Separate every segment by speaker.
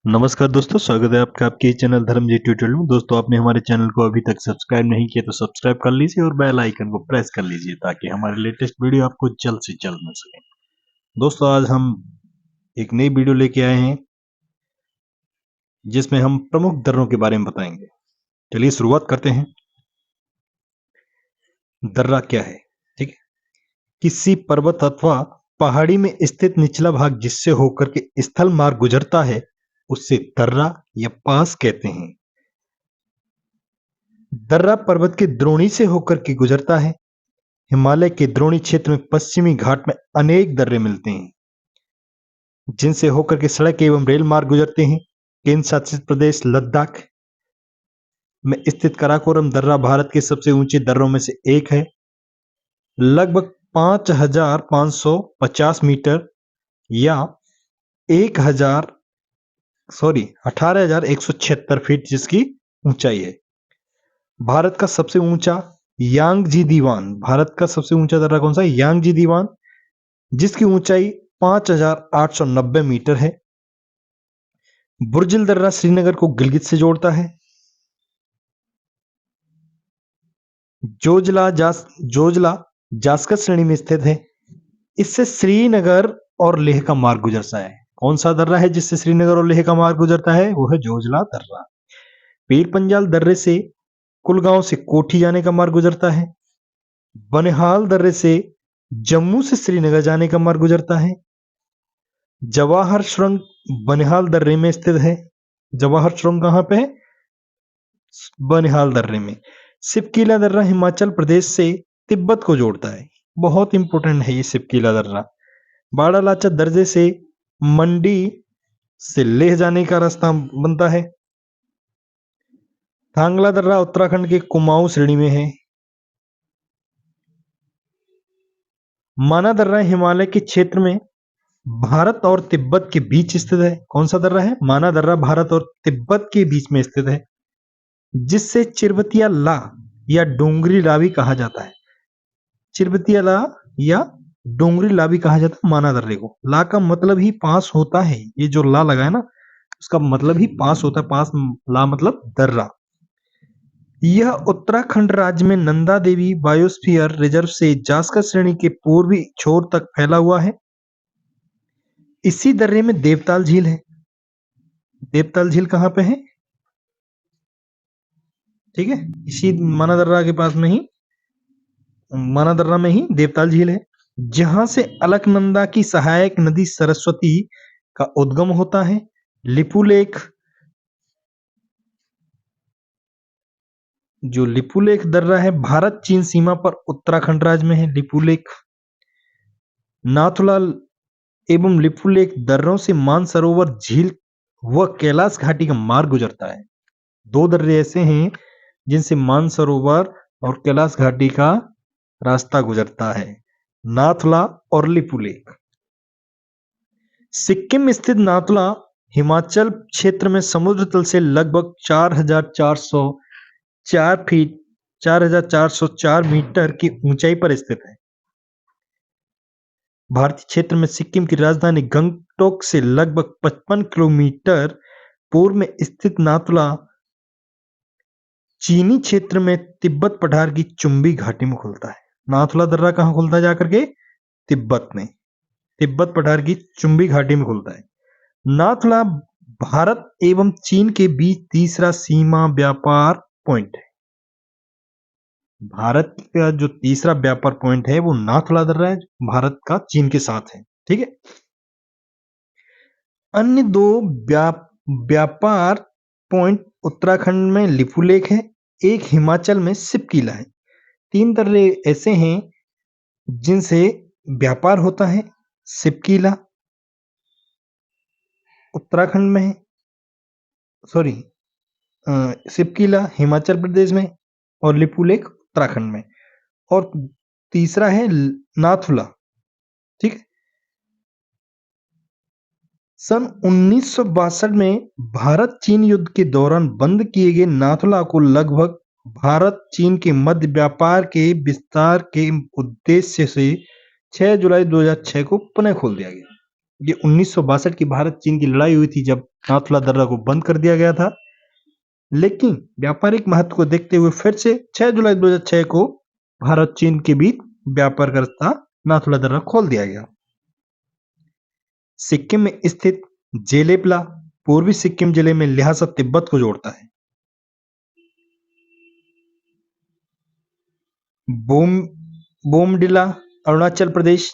Speaker 1: नमस्कार दोस्तों, स्वागत है आपका आपके चैनल धर्मजीत ट्यूटोरियल में। दोस्तों, आपने हमारे चैनल को अभी तक सब्सक्राइब नहीं किया तो सब्सक्राइब कर लीजिए और बेल आइकन को प्रेस कर लीजिए ताकि हमारे लेटेस्ट वीडियो आपको जल्द से जल्द मिल सके। दोस्तों, आज हम एक नई वीडियो लेके आए हैं जिसमें हम प्रमुख दर्रों के बारे में बताएंगे। चलिए शुरुआत करते हैं। दर्रा क्या है? ठीक है, किसी पर्वत अथवा पहाड़ी में स्थित निचला भाग जिससे होकर के स्थल मार्ग गुजरता है उससे दर्रा या पास कहते हैं। दर्रा पर्वत के द्रोणी से होकर के गुजरता है। हिमालय के द्रोणी क्षेत्र में पश्चिमी घाट में अनेक दर्रे मिलते हैं जिनसे होकर के सड़क एवं रेल मार्ग गुजरते हैं। केंद्र शासित प्रदेश लद्दाख में स्थित काराकोरम दर्रा भारत के सबसे ऊंचे दर्रों में से एक है। लगभग 5,550 मीटर या 18,176 फीट जिसकी ऊंचाई है। भारत का सबसे ऊंचा यांगजी दीवान, भारत का सबसे ऊंचा दर्रा कौन सा है? यांगजी दीवान, जिसकी ऊंचाई 5,890 मीटर है। बुर्जिल दर्रा श्रीनगर को गिलगित से जोड़ता है। जोजला जास्कर श्रेणी में स्थित है। इससे श्रीनगर और लेह का मार्ग गुजरता है। कौन सा दर्रा है जिससे श्रीनगर और लेह का मार्ग गुजरता है? वो है जोजला दर्रा। पीर पंजाल दर्रे से कुलगांव से कोठी जाने का मार्ग गुजरता है। बनिहाल दर्रे से जम्मू से श्रीनगर जाने का मार्ग गुजरता है। जवाहर सुरंग बनिहाल दर्रे में स्थित है। जवाहर सुरंग कहां पे है? बनिहाल दर्रे में। सिपकीला दर्रा हिमाचल प्रदेश से तिब्बत को जोड़ता है। बहुत इंपॉर्टेंट है ये सिपकीला दर्रा। बाड़ालाचा दर्रे से मंडी से लेह जाने का रास्ता बनता है। थांगला दर्रा उत्तराखंड के कुमाऊं श्रेणी में है। माना दर्रा हिमालय के क्षेत्र में भारत और तिब्बत के बीच स्थित है। कौन सा दर्रा है? माना दर्रा भारत और तिब्बत के बीच में स्थित है, जिससे चिरबतिया ला या डोंगरी ला भी कहा जाता है। चिरबतिया ला या डोंगरी ला भी कहा जाता है माना दर्रे को। ला का मतलब ही पास होता है, ये जो ला लगा है ना उसका मतलब ही पास होता है। पास, ला मतलब दर्रा। यह उत्तराखंड राज्य में नंदा देवी बायोस्फीयर रिजर्व से जास्कर श्रेणी के पूर्वी छोर तक फैला हुआ है। इसी दर्रे में देवताल झील है। देवताल झील कहां पे है? ठीक है, इसी माना दर्रा के पास में ही, माना दर्रा में ही देवताल झील है, जहां से अलकनंदा की सहायक नदी सरस्वती का उद्गम होता है। लिपुलेख, जो लिपुलेख दर्रा है भारत चीन सीमा पर उत्तराखंड राज्य में है। लिपुलेख, नाथुला एवं लिपुलेख दर्रों से मानसरोवर झील व कैलाश घाटी का मार्ग गुजरता है। दो दर्रे ऐसे हैं जिनसे मानसरोवर और कैलाश घाटी का रास्ता गुजरता है, नाथुला और लिपुलेख। सिक्किम स्थित नाथुला हिमाचल क्षेत्र में समुद्र तल से लगभग 4,404 फीट 4,404 मीटर की ऊंचाई पर स्थित है। भारतीय क्षेत्र में सिक्किम की राजधानी गंगटोक से लगभग 55 किलोमीटर पूर्व में स्थित नाथुला चीनी क्षेत्र में तिब्बत पठार की चुंबी घाटी में खुलता है। नाथुला दर्रा कहां खुलता है? जाकर के तिब्बत में, तिब्बत पठार की चुंबी घाटी में खुलता है। नाथुला भारत एवं चीन के बीच तीसरा सीमा व्यापार पॉइंट है। भारत का जो तीसरा व्यापार पॉइंट है वो नाथुला दर्रा है, भारत का चीन के साथ है। ठीक है, अन्य दो व्यापार पॉइंट उत्तराखंड में लिपुलेख है, एक हिमाचल में सिपकीला है। तीन दर्रे ऐसे हैं जिनसे व्यापार होता है। सिपकीला उत्तराखंड में है, सिपकीला हिमाचल प्रदेश में और लिपुलेख उत्तराखंड में, और तीसरा है नाथुला। ठीक है, सन 1962 में भारत चीन युद्ध के दौरान बंद किए गए नाथुला को लगभग भारत चीन के मध्य व्यापार के विस्तार के उद्देश्य से 6 जुलाई 2006 को पुनः खोल दिया गया। ये 1962 की भारत चीन की लड़ाई हुई थी जब नाथुला दर्रा को बंद कर दिया गया था, लेकिन व्यापारिक महत्व को देखते हुए फिर से 6 जुलाई 2006 को भारत चीन के बीच व्यापार का रास्ता नाथुला दर्रा खोल दिया गया। सिक्किम में स्थित जेलेपला पूर्वी सिक्किम जिले में ल्हासा तिब्बत को जोड़ता है। बोमडिला अरुणाचल प्रदेश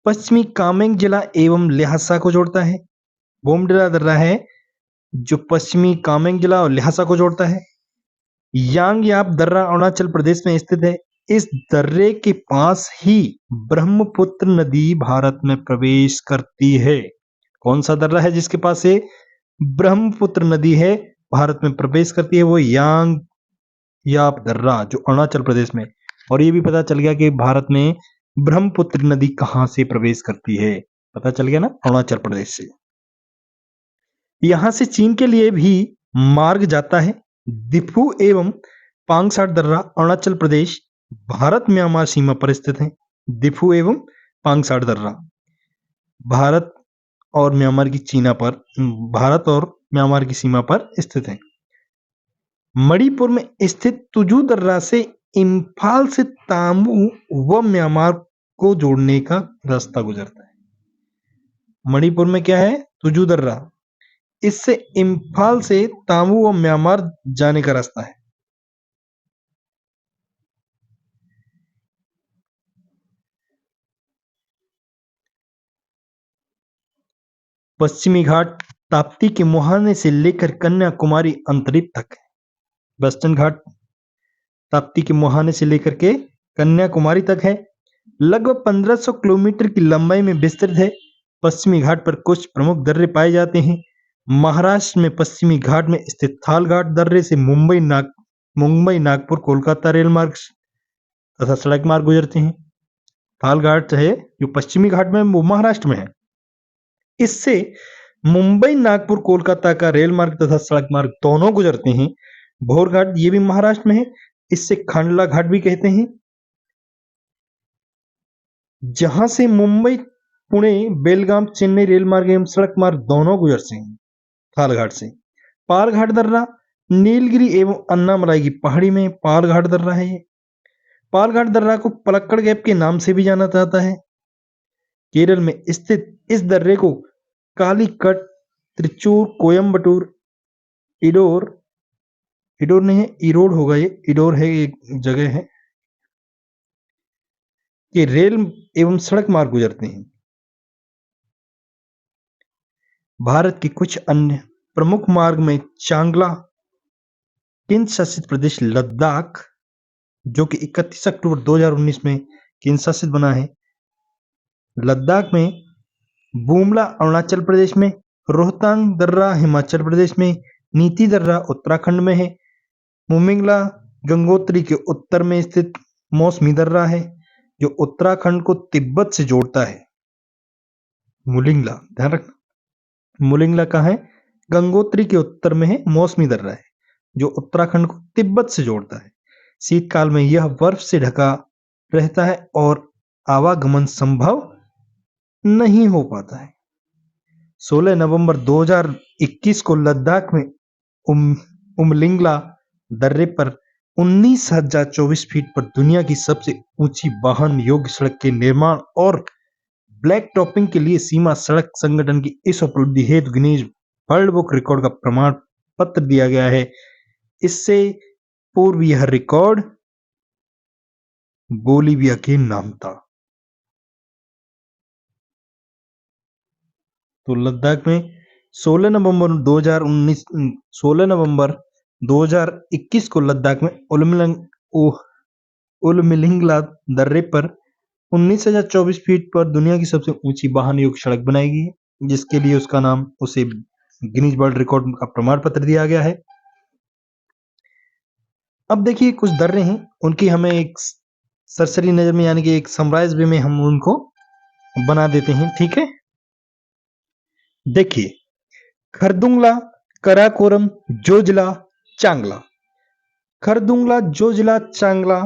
Speaker 1: पश्चिमी कामेंग जिला एवं ल्हासा को जोड़ता है। बोमडिला दर्रा है जो पश्चिमी कामेंग जिला और ल्हासा को जोड़ता है। यांगयाप दर्रा अरुणाचल प्रदेश में स्थित है। इस दर्रे के पास ही ब्रह्मपुत्र नदी भारत में प्रवेश करती है। कौन सा दर्रा है जिसके पास से ब्रह्मपुत्र नदी है भारत में प्रवेश करती है? वो यांगयाप दर्रा जो अरुणाचल प्रदेश में। और ये भी पता चल गया कि भारत में ब्रह्मपुत्र नदी कहां से प्रवेश करती है, पता चल गया ना, अरुणाचल प्रदेश से। यहां से चीन के लिए भी मार्ग जाता है। दिफू एवं पांगसार दर्रा अरुणाचल प्रदेश भारत म्यांमार सीमा पर स्थित है। दिफू एवं पांगसार दर्रा भारत और म्यांमार की सीमा पर स्थित है। मणिपुर में स्थित तुजू दर्रा से इम्फाल से तामू व म्यांमार को जोड़ने का रास्ता गुजरता है। मणिपुर में क्या है? तुजू दर्रा। इससे इम्फाल से तामू व म्यांमार जाने का रास्ता है। पश्चिमी घाट ताप्ती के मुहाने से लेकर कन्याकुमारी अंतरिक्ष तक है। वेस्टर्न घाट ताप्ती के मुहाने से लेकर के कन्याकुमारी तक है। लगभग 1500 किलोमीटर की लंबाई में विस्तृत है। पश्चिमी घाट पर कुछ प्रमुख दर्रे पाए जाते हैं। महाराष्ट्र में पश्चिमी घाट में स्थित थाल घाट दर्रे से मुंबई नागपुर कोलकाता रेल मार्ग तथा सड़क मार्ग गुजरते हैं। थाल घाट है जो पश्चिमी घाट में, वो महाराष्ट्र में है। इससे मुंबई नागपुर कोलकाता का रेल मार्ग तथा सड़क मार्ग दोनों गुजरते हैं। भोर घाट ये भी महाराष्ट्र में है। इससे खांडला घाट भी कहते हैं, जहां से मुंबई पुणे बेलगाम चेन्नई रेल मार्ग एवं सड़क मार्ग दोनों गुजरते हैं थाल घाट से। पाल घाट दर्रा नीलगिरी एवं अन्नामलाई की पहाड़ी में पाल घाट दर्रा है। ये पाल घाट दर्रा को पलक्कड़ गैप के नाम से भी जाना जाता है। केरल में स्थित इस दर्रे को कालीकट, त्रिचूर, कोयम्बटूर, इडोर नहीं है, इरोड होगा, ये इडोर है, एक जगह है कि रेल एवं सड़क मार्ग गुजरते हैं। भारत के कुछ अन्य प्रमुख मार्ग में चांगला केंद्र शासित प्रदेश लद्दाख जो कि 31 अक्टूबर 2019 में केंद्र शासित बना है। लद्दाख में बूमला अरुणाचल प्रदेश में, रोहतांग दर्रा हिमाचल प्रदेश में, नीति दर्रा उत्तराखंड में है। मुमिंगला गंगोत्री के उत्तर में स्थित मौसमी दर्रा है जो उत्तराखंड को तिब्बत से जोड़ता है। मुलिंगला, ध्यान रखना, मुलिंगला कहाँ है? गंगोत्री के उत्तर में है। मौसमी दर्रा है जो उत्तराखंड को तिब्बत से जोड़ता है। शीतकाल में यह बर्फ से ढका रहता है और आवागमन संभव नहीं हो पाता है। 16 नवंबर 2021 को लद्दाख में उमलिंगला दर्रे पर 19,024 फीट पर दुनिया की सबसे ऊंची वाहन योग्य सड़क के निर्माण और ब्लैक टॉपिंग के लिए सीमा सड़क संगठन की इस उपलब्धि हेतु गिनीज वर्ल्ड बुक रिकॉर्ड का प्रमाण पत्र दिया गया है। इससे पूर्व यह रिकॉर्ड बोलीविया के नाम था। तो लद्दाख में 16 नवंबर 2021 को लद्दाख में उलमिलिंगला दर्रे पर 19,024 फीट पर दुनिया की सबसे ऊंची वाहन योग्य सड़क बनाई गई है, जिसके लिए उसका नाम उसे गिनीज वर्ल्ड रिकॉर्ड का प्रमाण पत्र दिया गया है। अब देखिए कुछ दर्रे हैं, उनकी हमें एक सरसरी नजर में यानी कि एक समराइज वे में हम उनको बना देते हैं, ठीक है। देखिए खरदुंगला, कराकोरम, जोजिला, चांगला। खरदुंगला, जोजिला, चांगला,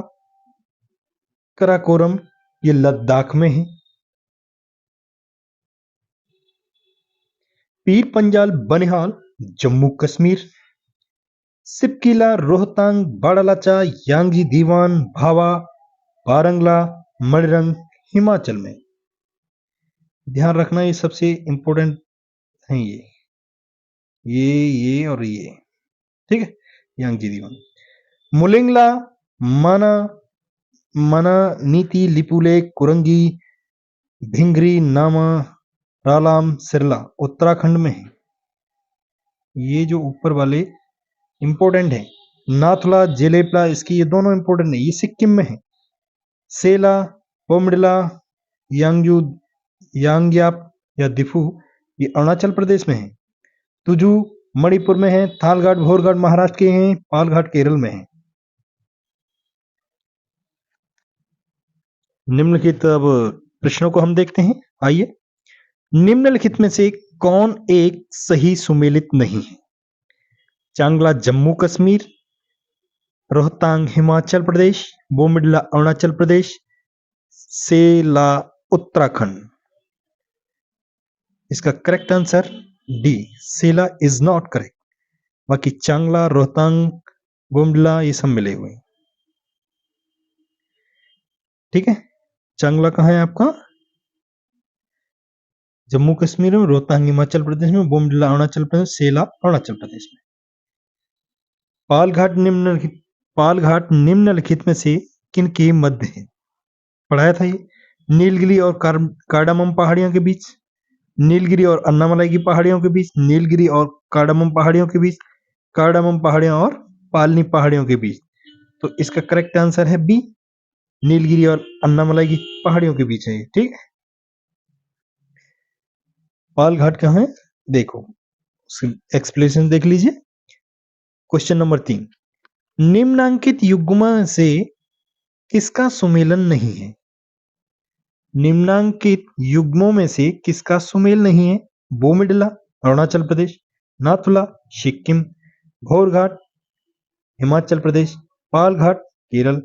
Speaker 1: कराकोरम ये लद्दाख में है। पीर पंजाल बनिहाल जम्मू कश्मीर, सिपकिला रोहतांग बाड़ालाचा यांगी दीवान भावा बारंगला मणिरंग हिमाचल में। ध्यान रखना ये सबसे इंपॉर्टेंट है, ये और ये, ठीक है। यांगी दीवान मुलिंगला माना मना नीति लिपुले कुरंगी भिंगरी नामा रालाम सिरला उत्तराखंड में है। ये जो ऊपर वाले इंपॉर्टेंट है। नाथुला जेलेपला इसकी ये दोनों इंपॉर्टेंट है, ये सिक्किम में है। सेला पोमडिला यांगयू यांग्याप या दिफू ये अरुणाचल प्रदेश में है। तुजू मणिपुर में है। थालघाट भोरघाट महाराष्ट्र के हैं। पालघाट केरल में है। निम्नलिखित अब प्रश्नों को हम देखते हैं, आइए। निम्नलिखित में से कौन एक सही सुमेलित नहीं है? चांगला जम्मू कश्मीर, रोहतांग हिमाचल प्रदेश, बोमडिला अरुणाचल प्रदेश, सेला उत्तराखंड। इसका correct answer D, Sela is not correct. बाकी चांगला, रोहतांग, बोमडिला ये सब मिले हुए हैं, ठीक है। चांगला कहाँ है आपका? जम्मू कश्मीर में, रोहतांग हिमाचल प्रदेश में, बोमडिला अरुणाचल प्रदेश, सेला अरुणाचल प्रदेश में। पालघाट निम्नलिखित में से किन के मध्य है? पढ़ाया था ये। नीलगिरी और कार्डामम पहाड़ियों के बीच, नीलगिरी और अन्नामलाई की पहाड़ियों के बीच, नीलगिरी और कार्डामम पहाड़ियों के बीच, कार्डामम पहाड़ियों और पालनी पहाड़ियों के बीच। तो इसका करेक्ट आंसर है बी, नीलगिरी और अन्नामलाई की पहाड़ियों के बीच है, ठीक है। पालघाट कहाँ है देखो, एक्सप्लेनेशन देख लीजिए। क्वेश्चन नंबर 3, निम्नांकित युग्म से किसका सुमेलन नहीं है? निम्नांकित युग्मों में से किसका सुमेल नहीं है? बोमडिला अरुणाचल प्रदेश, नाथुला सिक्किम, भोरघाट हिमाचल प्रदेश, पालघाट केरल।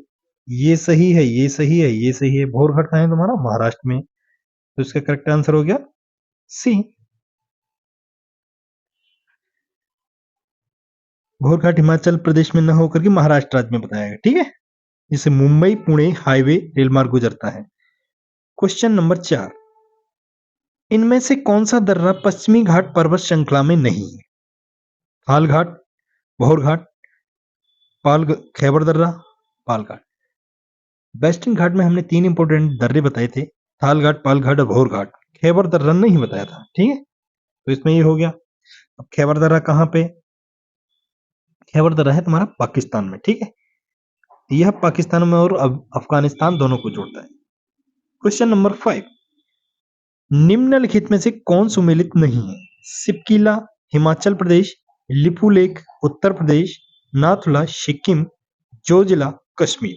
Speaker 1: ये सही है, ये सही है, ये सही है। भोरघाट कहाँ है तुम्हारा? महाराष्ट्र में। तो इसका करेक्ट आंसर हो गया सी, भोरघाट हिमाचल प्रदेश में न होकर के महाराष्ट्र राज्य में बताया गया, ठीक है। जिसे मुंबई पुणे हाईवे रेल मार्ग गुजरता है। क्वेश्चन नंबर 4, इनमें से कौन सा दर्रा पश्चिमी घाट पर्वत श्रृंखला में नहीं है? थालघाट, भोरघाट, खैबर दर्रा, पालघाट। वेस्टर्न घाट में हमने 3 इंपोर्टेंट दर्रे बताए थे, थालघाट, पालघाट और भोरघाट। खैबर दर्रा नहीं बताया था, ठीक है। तो इसमें ये हो गया। अब खैबर दर्रा कहाँ पे? खैबर दर्रा है तुम्हारा पाकिस्तान में, ठीक है। यह पाकिस्तान में और अफगानिस्तान दोनों को जोड़ता है। क्वेश्चन नंबर 5, निम्नलिखित में से कौन सुमेलित नहीं है? सिपकिला हिमाचल प्रदेश, लिपुलेख उत्तर प्रदेश, नाथुला सिक्किम, जोजिला कश्मीर।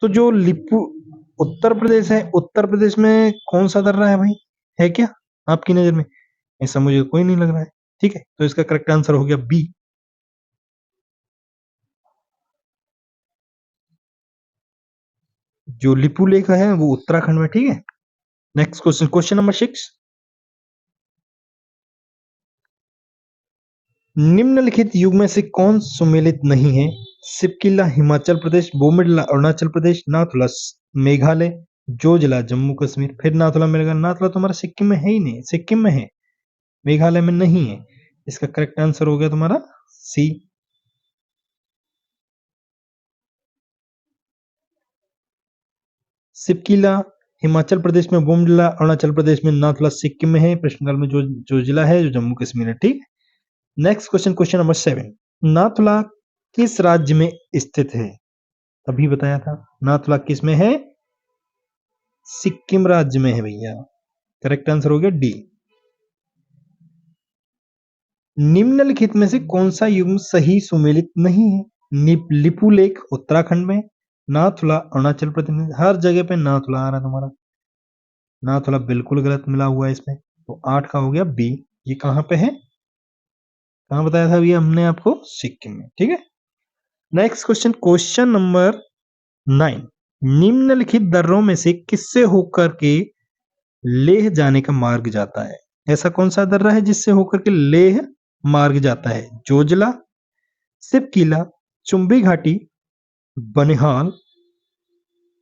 Speaker 1: तो जो लिपु उत्तर प्रदेश है, उत्तर प्रदेश में कौन सा दर्रा है भाई? है क्या आपकी नजर में? ऐसा मुझे कोई नहीं लग रहा है, ठीक है। तो इसका करेक्ट आंसर हो गया बी, जो लिपुलेख है वो उत्तराखंड में, ठीक है। नेक्स्ट क्वेश्चन, क्वेश्चन नंबर 6, निम्नलिखित युग में से कौन सुमेलित नहीं है? सिपकिला हिमाचल प्रदेश, बोमडिला अरुणाचल प्रदेश, नाथुला मेघालय, जोजिला जम्मू कश्मीर। फिर नाथुला मिलेगा, नाथुला तुम्हारा सिक्किम में है ही नहीं, सिक्किम में है, मेघालय में नहीं है। इसका करेक्ट आंसर हो गया तुम्हारा सी। सिपकिला हिमाचल प्रदेश में, बोमडिला अरुणाचल प्रदेश में, नाथुला सिक्किम में है। प्रश्नकाल में जो जिला है जो जम्मू कश्मीर है, ठीक। Next question, question number 7, Nathula किस राज्य में स्थित है? अभी बताया था, नाथुला किस में है? सिक्किम राज्य में है भैया। करेक्ट आंसर हो गया डी। निम्नलिखित में से कौन सा युग्म सही सुमेलित नहीं है? लिपुलेख उत्तराखंड में, नाथुला अरुणाचल प्रदेश में। हर जगह पे नाथुला आ रहा है तुम्हारा, नाथुला बिल्कुल गलत मिला हुआ है इसमें। तो 8 का हो गया बी। ये कहां पे है? कहां बताया था ये हमने आपको? सिक्किम में, ठीक है। नेक्स्ट क्वेश्चन, क्वेश्चन नंबर 9, निम्नलिखित दर्रों में से किससे होकर के लेह जाने का मार्ग जाता है? ऐसा कौन सा दर्रा है जिससे होकर के लेह मार्ग जाता है? जोजिला, सिपकीला, चुंबी घाटी, बनिहाल।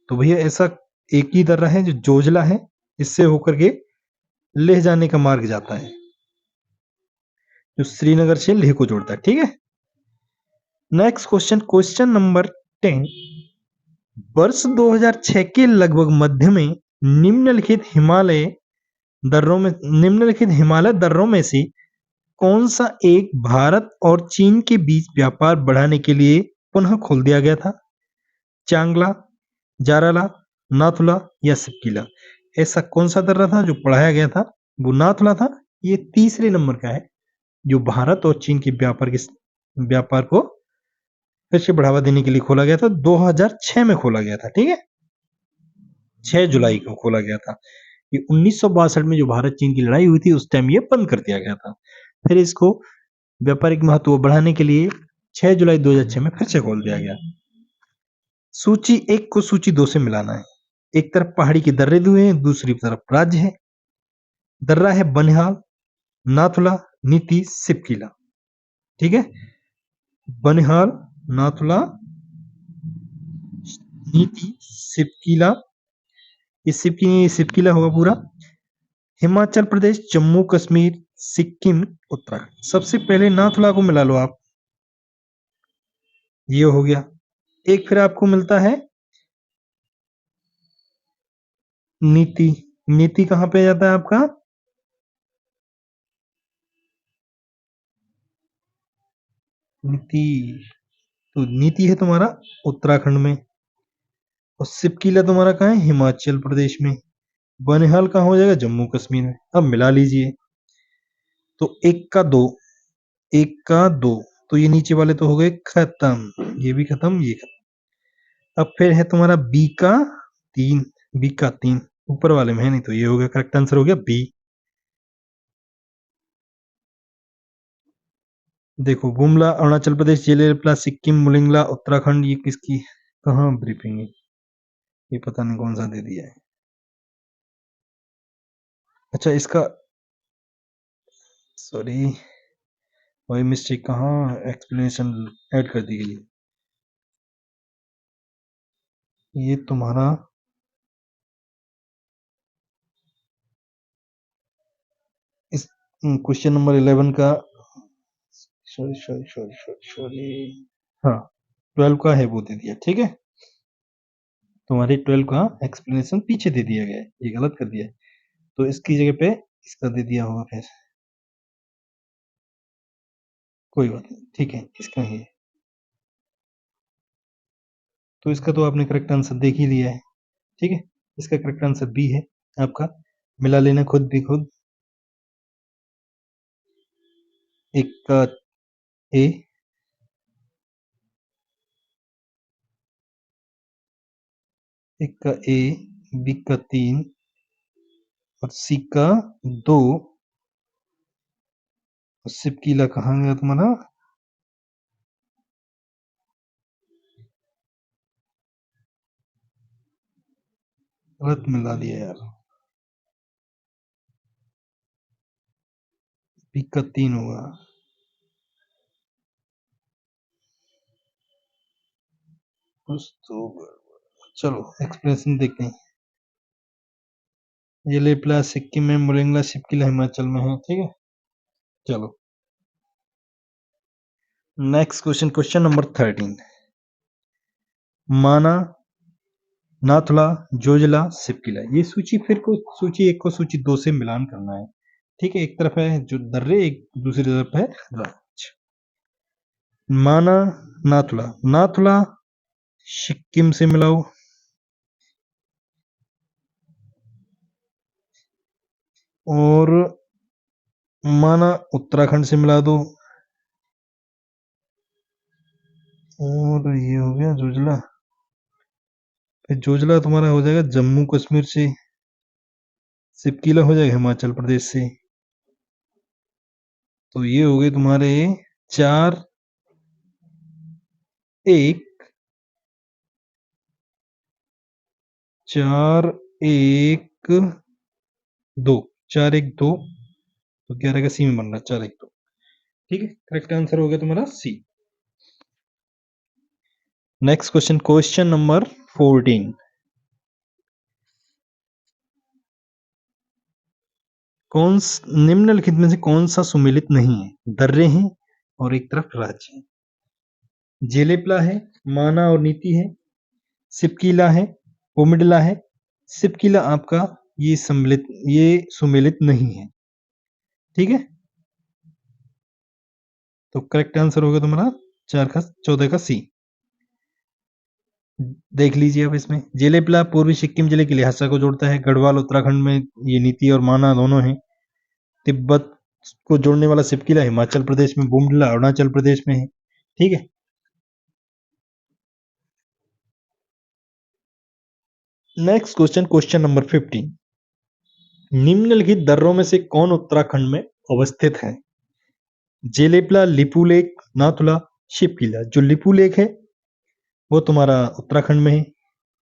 Speaker 1: तो भैया ऐसा एक ही दर्रा है जो जोजिला है, इससे होकर के लेह जाने का मार्ग जाता है, जो श्रीनगर से लेह को जोड़ता है। ठीक है, नेक्स्ट क्वेश्चन, क्वेश्चन नंबर 10। वर्ष 2006 के लगभग मध्य में निम्नलिखित हिमालय दर्रों में से कौन सा एक भारत और चीन के बीच व्यापार बढ़ाने के लिए पुनः खोल दिया गया था? चांगला, जाराला, नाथुला या सिपकिला? ऐसा कौन सा दर्रा था जो बढ़ाया गया था? वो नाथुला था। ये तीसरे नंबर का है जो भारत और चीन के व्यापार को फिर से बढ़ावा देने के लिए खोला गया था। 2006 में खोला गया था। ठीक है, 6 जुलाई को खोला गया था। ये 1962 में जो भारत चीन की लड़ाई हुई थी उस टाइम ये बंद कर दिया गया था। फिर इसको व्यापारिक महत्व बढ़ाने के लिए 6 जुलाई 2006 में फिर से खोल दिया गया। सूची 1 को सूची 2 से मिलाना है। एक तरफ पहाड़ी के दर्रे हुए हैं, दूसरी तरफ राज्य है। दर्रा है बनिहाल, नाथुला, नीति, सिपकीला। ठीक है, बनिहाल, नाथुला, नीति, सिपकीला। ये सिपकीला होगा पूरा। हिमाचल प्रदेश, जम्मू कश्मीर, सिक्किम, उत्तराखंड। सबसे पहले नाथुला को मिला लो आप, ये हो गया। एक फिर आपको मिलता है नीति। नीति कहां पे जाता है आपका? नीति, तो नीति है तुम्हारा उत्तराखंड में, और सिपकीला तुम्हारा कहाँ है? हिमाचल प्रदेश में। बनिहाल कहाँ हो जाएगा? जम्मू कश्मीर में। अब मिला लीजिए, तो 1 का 2, 1 का 2, तो ये नीचे वाले तो हो गए खत्म, ये भी खत्म, ये खत्म। अब फिर है तुम्हारा बी का 3, बी का 3 ऊपर वाले में है, नहीं तो ये हो गया। करेक्ट आंसर हो गया बी। देखो, गुमला अरुणाचल प्रदेश, जेलेपला सिक्किम, मुलिंगला उत्तराखंड। ये किसकी कहाँ ब्रीफिंग है? ये पता नहीं कौन सा दे दिया है। अच्छा, इसका सॉरी, वही मिस्टेक, कहाँ एक्सप्लेनेशन ऐड कर दी गई है। ये तुम्हारा इस क्वेश्चन नंबर 11 का, सॉरी, हाँ 12 का है, वो दे दिया। ठीक है, तुम्हारे 12 का एक्सप्लेनेशन पीछे दे दिया गया है, ये गलत कर दिया है, तो इसकी जगह पे इसका दे दिया होगा। फिर कोई बात नहीं, ठीक है, इसका ही है। तो इसका तो आपने करेक्ट आंसर देख ही लिया है। ठीक है, इसका करेक्ट आंसर बी है आपका। मिला लेना खुद भी खुद। एक का ए, एक का ए, बी का 3 और सी का 2, और सिपकीला कहाँ गया तुम्हारा? गलत मिला दिया यार, बी का 3 होगा। कुछ तो चलो एक्सप्लेनेशन देखते हैं। ये लेपला सिक्किम में, मुलिंगला सिपकीला हिमाचल में है। ठीक है, चलो नेक्स्ट क्वेश्चन, क्वेश्चन नंबर 13। माना, नाथुला, जोजिला, सिपकीला। ये सूची फिर को सूची 1 को सूची 2 से मिलान करना है। ठीक है, एक तरफ है जो दर्रे, एक दूसरी तरफ है राज्य। माना, नाथुला, नाथुला सिक्किम से मिलाओ, और माना उत्तराखंड से मिला दो, और ये हो गया जोजिला। फिर जोजिला तुम्हारा हो जाएगा जम्मू कश्मीर से, सिपकीला हो जाएगा हिमाचल प्रदेश से। तो ये हो गए तुम्हारे 4, 1, 4, 1, 2, 4, 1, 2, तो क्या रहेगा, सी में बन रहा है 4 1 2। ठीक है, करेक्ट आंसर हो गया तुम्हारा C. Next question, question number 14। निम्नलिखित में से कौन सा सुमेलित नहीं है? दर्रे हैं और एक तरफ राज्य है। जेलेपला है, माना और नीति है, सिपकीला है, पोमिडला है। सिपकीला आपका ये सुमेलित नहीं है। ठीक है, तो करेक्ट आंसर होगा तुम्हारा 14 का सी। देख लीजिए अब इसमें, जेलेपला पूर्वी सिक्किम जिले के लिहासा को जोड़ता है। गढ़वाल उत्तराखंड में ये नीति और माना दोनों हैं। तिब्बत को जोड़ने वाला सिपकीला हिमाचल प्रदेश में, बुमडिला अरुणाचल प्रदेश में है। ठीक है, नेक्स्ट क्वेश्चन, क्वेश्चन नंबर 15। निम्नलिखित दर्रों में से कौन उत्तराखंड में अवस्थित है? जेलेपला, लिपुलेख, नाथुला, शिपकीला। जो लिपुलेख है वो तुम्हारा उत्तराखंड में है।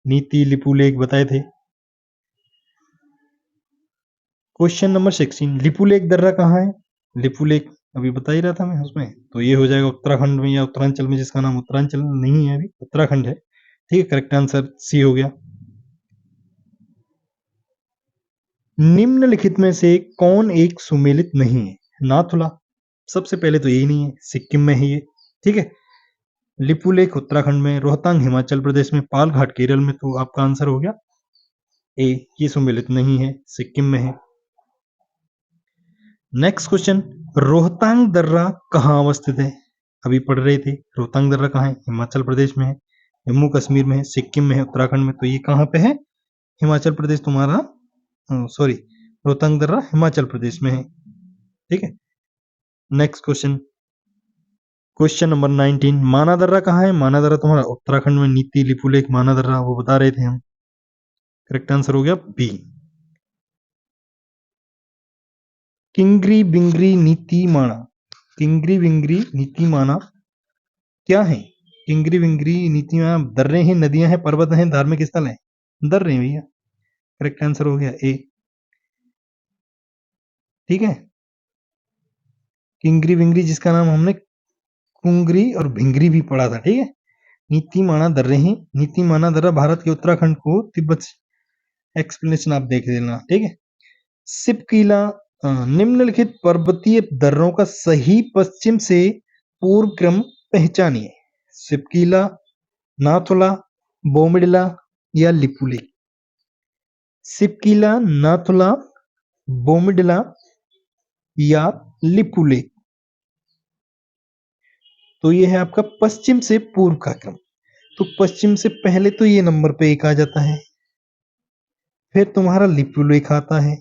Speaker 1: नीति, लिपुलेख बताए थे। क्वेश्चन नंबर 16, लिपुलेख दर्रा कहाँ है? लिपुलेख अभी बता ही रहा था मैं उसमें, तो ये हो जाएगा उत्तराखंड में या उत्तरांचल में, जिसका नाम उत्तरांचल नहीं है अभी, उत्तराखंड है। ठीक है, करेक्ट आंसर सी हो गया। निम्नलिखित में से कौन एक सुमेलित नहीं है? नाथुला सबसे पहले तो यही नहीं है, सिक्किम में है ये। ठीक है, लिपुलेख उत्तराखंड में, रोहतांग हिमाचल प्रदेश में, पालघाट केरल में। तो आपका आंसर हो गया ए, ये सुमेलित नहीं है, सिक्किम में है। नेक्स्ट क्वेश्चन, रोहतांग दर्रा कहाँ अवस्थित है? अभी पढ़ रहे थे, रोहतांग दर्रा कहाँ है? हिमाचल प्रदेश में है, जम्मू कश्मीर में है, सिक्किम में है, उत्तराखंड में। तो ये कहाँ पे है? हिमाचल प्रदेश तुम्हारा, सॉरी, रोहतांग दर्रा हिमाचल प्रदेश में है। ठीक है, नेक्स्ट क्वेश्चन, क्वेश्चन नंबर 19। माना दर्रा कहाँ है? माना दर्रा तुम्हारा उत्तराखंड में, नीति, लिपुलेख, माना दर्रा वो बता रहे थे हम। करेक्ट आंसर हो गया बी। किंगरी बिंगरी नीति माना, किंगरी बिंगरी नीति माना क्या है? किंगरी बिंगरी नीति माना दर्रे हैं, नदियां हैं, पर्वत हैं, धार्मिक स्थल हैं। दर्रे हैं भैया, करेक्ट आंसर हो गया ए। ठीक है, किंगरी बिंगरी जिसका नाम हमने कुंगरी और भिंगरी भी पढ़ा था। ठीक है, नीति माना दर्रे हैं, नीति माना दर्रा भारत के उत्तराखंड को तिब्बत से, एक्सप्लेनेशन आप देख लेना। ठीक है, सिपकीला, निम्नलिखित पर्वतीय दर्रों का सही पश्चिम से पूर्व क्रम पहचानिए। सिपकीला, नाथुला, बोमिडिला या लिपुलेख। सिपकीला, नाथुला, बोमिडिला या लिपुलेख। तो ये है आपका पश्चिम से पूर्व का क्रम। तो पश्चिम से पहले तो ये नंबर पे 1 आ जाता है, फिर तुम्हारा लिपुलेख आता है,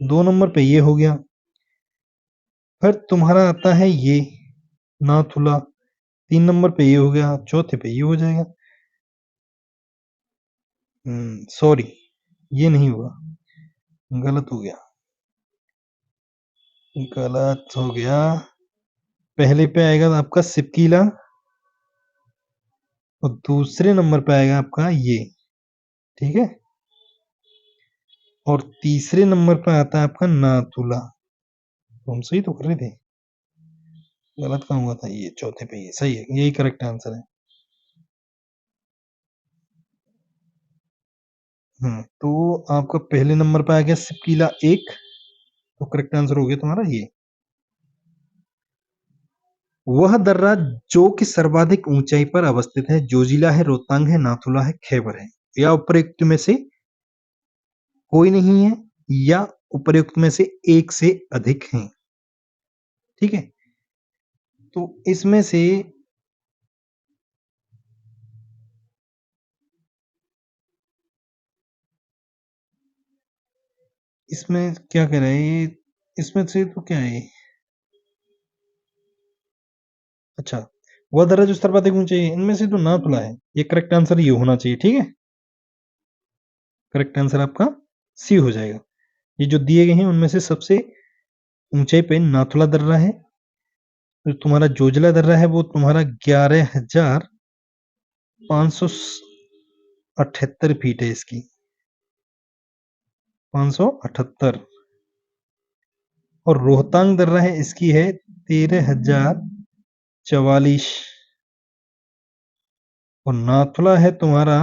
Speaker 1: 2 नंबर पे ये हो गया, फिर तुम्हारा आता है ये नाथुला, 3 नंबर पे ये हो गया, चौथे पे ये हो जाएगा। सॉरी, ये नहीं हुआ, गलत हो गया, गलत हो गया। पहले पे आएगा आपका सिपकीला और दूसरे नंबर पे आएगा आपका ये। ठीक है, और तीसरे नंबर पे आता है आपका नाथुला। तो हम सही तो कर रहे थे, गलत कहाँ हुआ था? ये चौथे पे, ये सही है, यही करेक्ट आंसर है। तो आपका पहले नंबर पे आ गया सिपकीला 1, तो करेक्ट आंसर हो गया तुम्हारा ये। वह दर्रा जो कि सर्वाधिक ऊंचाई पर अवस्थित है, जोजिला है, रोहतांग है, नाथुला है, खैबर है। या उपयुक्त में से कोई नहीं है, या उपयुक्त में से एक से अधिक हैं। ठीक है, तो इसमें से इसमें क्या कह रहे हैं, इसमें से तो क्या है? अच्छा, वह दर्रा जो सर्वाधिक ऊंचाई है, इनमें से तो नाथुला है। ये करेक्ट आंसर ये होना चाहिए। ठीक है, करेक्ट आंसर आपका सी हो जाएगा। ये जो दिए गए हैं उनमें से सबसे ऊंचाई पे नाथुला दर्रा है। तो तुम्हारा जोजिला दर्रा है वो तुम्हारा 11,578 फीट है, इसकी 578। और रोहतांग दर्रा है इसकी है 13,044 और नाथुला है तुम्हारा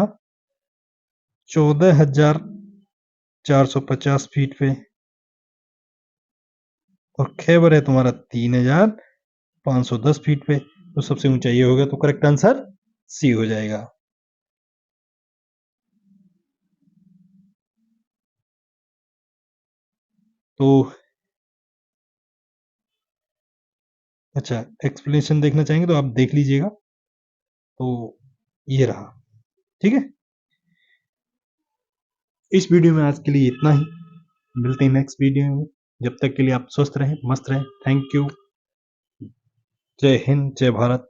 Speaker 1: 14,450 फीट पे और खैबर है तुम्हारा 3,510 फीट पे। तो सबसे ऊंचा ये होगा, तो करेक्ट आंसर सी हो जाएगा। तो अच्छा, एक्सप्लेनेशन देखना चाहेंगे तो आप देख लीजिएगा। तो ये रहा, ठीक है। इस वीडियो में आज के लिए इतना ही, मिलते हैं नेक्स्ट वीडियो में। जब तक के लिए आप स्वस्थ रहें, मस्त रहें। Thank you. जय हिंद, जय भारत।